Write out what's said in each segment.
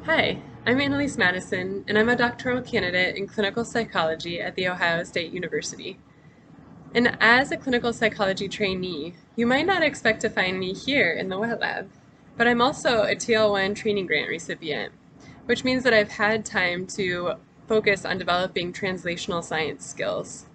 Hi, I'm Annalise Madison, and I'm a doctoral candidate in clinical psychology at The Ohio State University. And as a clinical psychology trainee, you might not expect to find me here in the wet lab, but I'm also a TL1 training grant recipient, which means that I've had time to focus on developing translational science skills.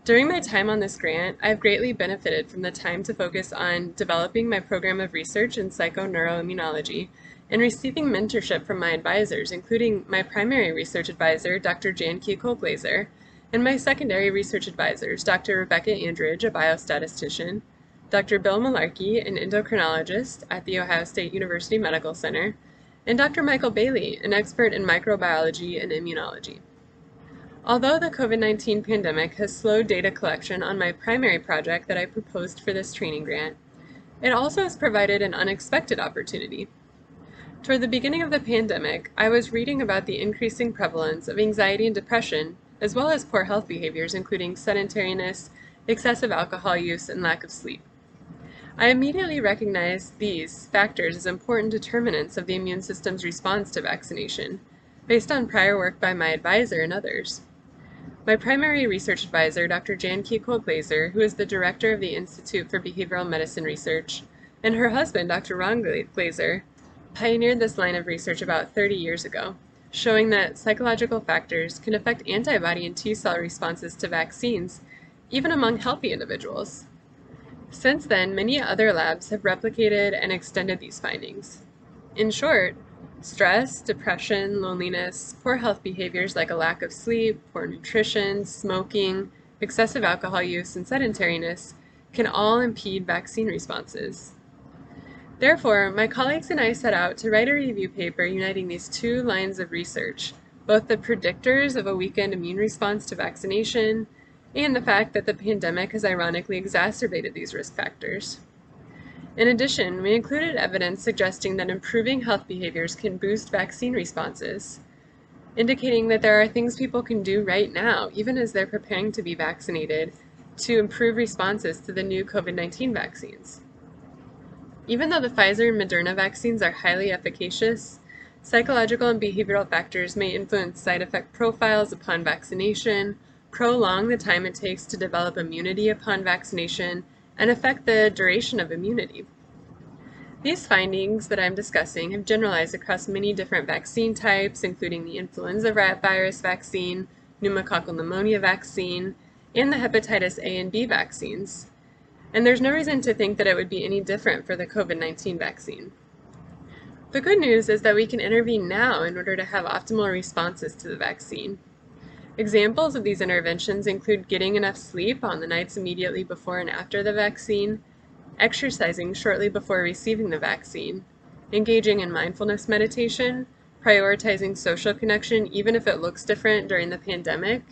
During my time on this grant, I've greatly benefited from the time to focus on developing my program of research in psychoneuroimmunology and receiving mentorship from my advisors, including my primary research advisor, Dr. Jan Kiekel-Glaser, and my secondary research advisors, Dr. Rebecca Andridge, a biostatistician, Dr. Bill Malarkey, an endocrinologist at the Ohio State University Medical Center, and Dr. Michael Bailey, an expert in microbiology and immunology. Although the COVID-19 pandemic has slowed data collection on my primary project that I proposed for this training grant, it also has provided an unexpected opportunity. Toward the beginning of the pandemic, I was reading about the increasing prevalence of anxiety and depression, as well as poor health behaviors, including sedentariness, excessive alcohol use, and lack of sleep. I immediately recognized these factors as important determinants of the immune system's response to vaccination, based on prior work by my advisor and others. My primary research advisor, Dr. Jan Kiekel-Glaser, who is the director of the Institute for Behavioral Medicine Research, and her husband, Dr. Ron Glaser, pioneered this line of research about 30 years ago, showing that psychological factors can affect antibody and T-cell responses to vaccines, even among healthy individuals. Since then, many other labs have replicated and extended these findings. In short, stress, depression, loneliness, poor health behaviors like a lack of sleep, poor nutrition, smoking, excessive alcohol use, and sedentariness can all impede vaccine responses. Therefore, my colleagues and I set out to write a review paper uniting these two lines of research, both the predictors of a weakened immune response to vaccination and the fact that the pandemic has ironically exacerbated these risk factors. In addition, we included evidence suggesting that improving health behaviors can boost vaccine responses, indicating that there are things people can do right now, even as they're preparing to be vaccinated, to improve responses to the new COVID-19 vaccines. Even though the Pfizer and Moderna vaccines are highly efficacious, psychological and behavioral factors may influence side effect profiles upon vaccination, prolong the time it takes to develop immunity upon vaccination, and affect the duration of immunity. These findings that I'm discussing have generalized across many different vaccine types, including the influenza virus vaccine, pneumococcal pneumonia vaccine, and the hepatitis A and B vaccines. And there's no reason to think that it would be any different for the COVID-19 vaccine. The good news is that we can intervene now in order to have optimal responses to the vaccine. Examples of these interventions include getting enough sleep on the nights immediately before and after the vaccine, exercising shortly before receiving the vaccine, engaging in mindfulness meditation, prioritizing social connection even if it looks different during the pandemic,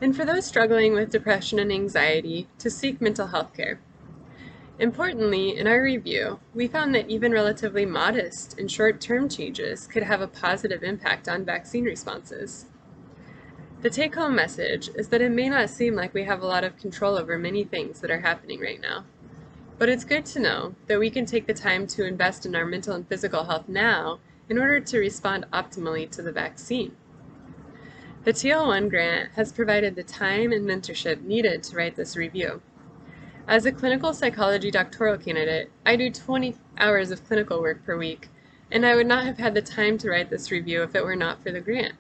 and for those struggling with depression and anxiety, to seek mental health care. Importantly, in our review, we found that even relatively modest and short-term changes could have a positive impact on vaccine responses. The take-home message is that it may not seem like we have a lot of control over many things that are happening right now, but it's good to know that we can take the time to invest in our mental and physical health now in order to respond optimally to the vaccine. The TL1 grant has provided the time and mentorship needed to write this review. As a clinical psychology doctoral candidate, I do 20 hours of clinical work per week, and I would not have had the time to write this review if it were not for the grant.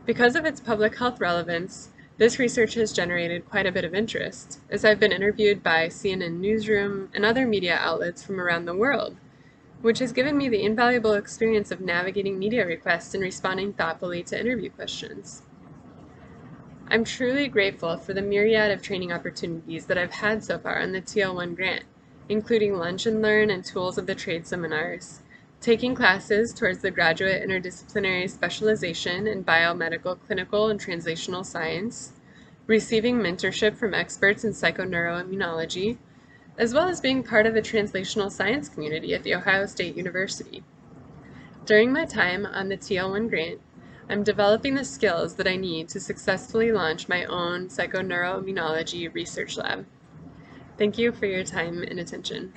Because of its public health relevance, this research has generated quite a bit of interest, as I've been interviewed by CNN Newsroom and other media outlets from around the world, which has given me the invaluable experience of navigating media requests and responding thoughtfully to interview questions. I'm truly grateful for the myriad of training opportunities that I've had so far on the TL1 grant, including Lunch and Learn and Tools of the Trade seminars, taking classes towards the graduate interdisciplinary specialization in biomedical, clinical, and translational science, receiving mentorship from experts in psychoneuroimmunology, as well as being part of the translational science community at The Ohio State University. During my time on the TL1 grant, I'm developing the skills that I need to successfully launch my own psychoneuroimmunology research lab. Thank you for your time and attention.